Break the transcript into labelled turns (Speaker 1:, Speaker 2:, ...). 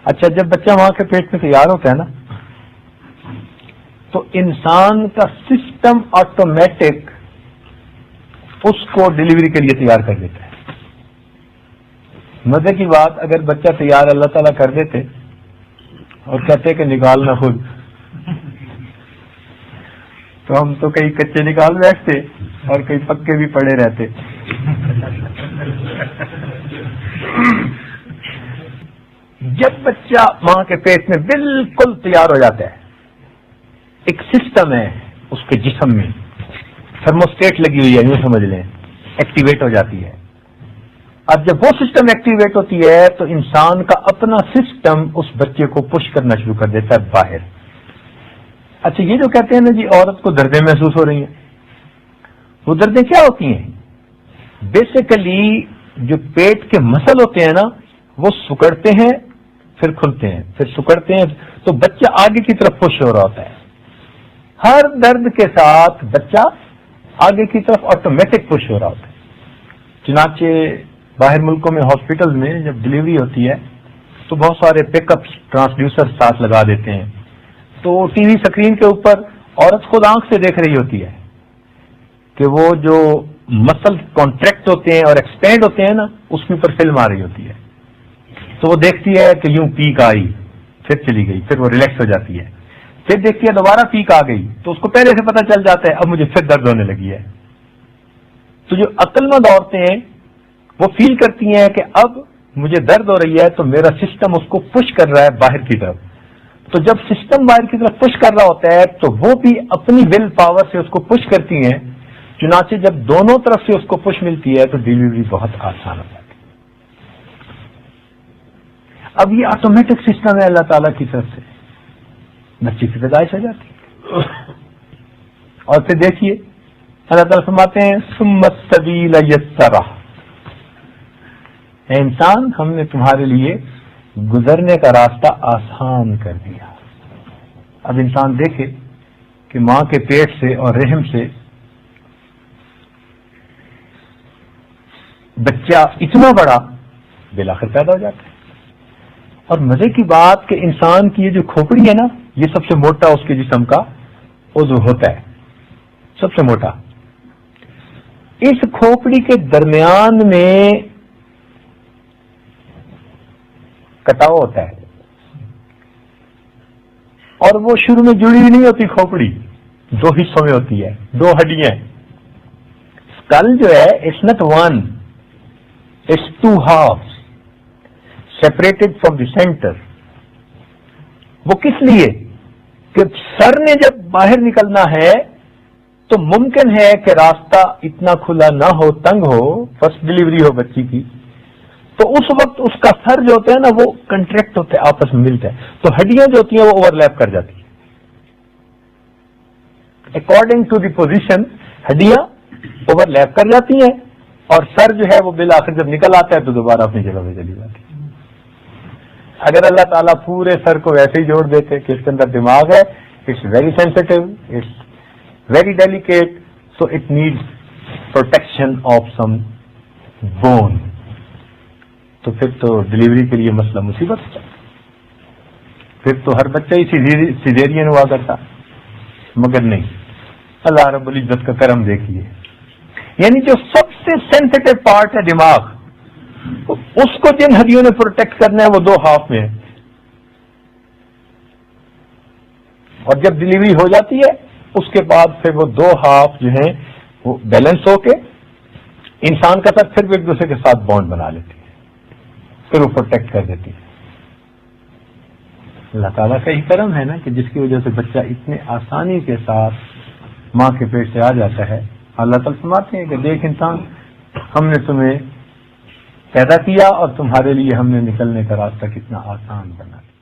Speaker 1: اچھا، جب بچہ ماں کے پیٹ میں تیار ہوتا ہے نا، تو انسان کا سسٹم آٹومیٹک اس کو ڈلیوری کے لیے تیار کر دیتا ہے. مزے کی بات، اگر بچہ تیار اللہ تعالیٰ کر دیتے اور کہتے کہ نکالنا خود، تو ہم تو کئی کچے نکال بیٹھتے اور کئی پکے بھی پڑے رہتے. جب بچہ ماں کے پیٹ میں بالکل تیار ہو جاتا ہے، ایک سسٹم ہے اس کے جسم میں، تھرموسٹیٹ لگی ہوئی ہے، یوں سمجھ لیں، ایکٹیویٹ ہو جاتی ہے. اب جب وہ سسٹم ایکٹیویٹ ہوتی ہے تو انسان کا اپنا سسٹم اس بچے کو پش کرنا شروع کر دیتا ہے باہر. اچھا، یہ جو کہتے ہیں نا جی عورت کو دردیں محسوس ہو رہی ہیں، وہ دردیں کیا ہوتی ہیں؟ بیسیکلی جو پیٹ کے مسل ہوتے ہیں نا، وہ سکڑتے ہیں پھر کھلتے ہیں، پھر سکڑتے ہیں، تو بچہ آگے کی طرف پش ہو رہا ہوتا ہے. ہر درد کے ساتھ بچہ آگے کی طرف آٹومیٹک پش ہو رہا ہوتا ہے. چنانچہ باہر ملکوں میں ہاسپٹل میں جب ڈلیوری ہوتی ہے تو بہت سارے پک اپ ٹرانسڈیوسر ساتھ لگا دیتے ہیں، تو ٹی وی اسکرین کے اوپر عورت خود آنکھ سے دیکھ رہی ہوتی ہے کہ وہ جو مسل کانٹریکٹ ہوتے ہیں اور ایکسپینڈ ہوتے ہیں نا، اس کے اوپر فلم آ رہی ہوتی ہے. تو وہ دیکھتی ہے کہ یوں پیک آئی، پھر چلی گئی، پھر وہ ریلیکس ہو جاتی ہے، پھر دیکھتی ہے دوبارہ پیک آ گئی، تو اس کو پہلے سے پتہ چل جاتا ہے اب مجھے پھر درد ہونے لگی ہے. تو جو عقل مند عورتیں ہیں وہ فیل کرتی ہیں کہ اب مجھے درد ہو رہی ہے، تو میرا سسٹم اس کو پش کر رہا ہے باہر کی طرف. تو جب سسٹم باہر کی طرف پش کر رہا ہوتا ہے تو وہ بھی اپنی ول پاور سے اس کو پش کرتی ہیں. چنانچہ جب دونوں طرف سے اس کو پش ملتی ہے تو ڈلیوری بہت آسان ہو جاتی ہے. اب یہ آٹومیٹک سسٹم ہے اللہ تعالیٰ کی طرف سے، بچے کی پیدائش ہو جاتی ہے. اور پھر دیکھیے اللہ تعالیٰ فرماتے ہیں ثم السبیل یسرہ، اے انسان ہم نے تمہارے لیے گزرنے کا راستہ آسان کر دیا. اب انسان دیکھے کہ ماں کے پیٹ سے اور رحم سے بچہ اتنا بڑا بالآخر پیدا ہو جاتا ہے. اور مزے کی بات کہ انسان کی یہ جو کھوپڑی ہے نا، یہ سب سے موٹا اس کے جسم کا عضو ہوتا ہے، سب سے موٹا. اس کھوپڑی کے درمیان میں کٹاؤ ہوتا ہے، اور وہ شروع میں جڑی ہوئی نہیں ہوتی. کھوپڑی دو حصوں میں ہوتی ہے، دو ہڈیاں. اسکل جو ہے it's not one, it's two halves separated from the center. وہ کس لیے کہ سر نے جب باہر نکلنا ہے تو ممکن ہے کہ راستہ اتنا کھلا نہ ہو، تنگ ہو، فرسٹ ڈلیوری ہو بچی کی، تو اس وقت اس کا سر جو ہوتا ہے نا وہ کنٹریکٹ ہوتا ہے، آپس میں ملتا ہے، تو ہڈیاں جو ہوتی ہیں وہ اوور لیپ کر جاتی ہیں. اکارڈنگ ٹو دی پوزیشن ہڈیاں اوور لیپ کر جاتی ہیں، اور سر جو ہے وہ بالآخر جب نکل آتا ہے تو دوبارہ اپنی جگہ پہ چلی جاتی ہے. اگر اللہ تعالیٰ پورے سر کو ویسے ہی جوڑ دیتے کہ اس کے اندر دماغ ہے، it's very sensitive, it's very delicate, so it needs protection of some bone, تو پھر تو ڈلیوری کے لیے مسئلہ مصیبت ہوتا، پھر تو ہر بچہ ہی سیزیرین ہوا کرتا. مگر نہیں، اللہ رب العزت کا کرم دیکھیے، یعنی جو سب سے سینسٹیو پارٹ ہے دماغ، اس کو جن ہڈیوں نے پروٹیکٹ کرنا ہے وہ دو ہاف میں ہے. اور جب ڈلیوری ہو جاتی ہے اس کے بعد پھر وہ دو ہاف جو ہیں وہ بیلنس ہو کے انسان کا ساتھ پھر بھی ایک دوسرے کے ساتھ بانڈ بنا لیتی ہے، پھر وہ پروٹیکٹ کر دیتی ہے. اللہ تعالیٰ کا ہی کرم ہے نا کہ جس کی وجہ سے بچہ اتنے آسانی کے ساتھ ماں کے پیٹ سے آ جاتا ہے. اللہ تعالیٰ فرماتے ہیں کہ دیکھ انسان، ہم نے تمہیں پیدا کیا اور تمہارے لیے ہم نے نکلنے کا راستہ کتنا آسان بنا دیا.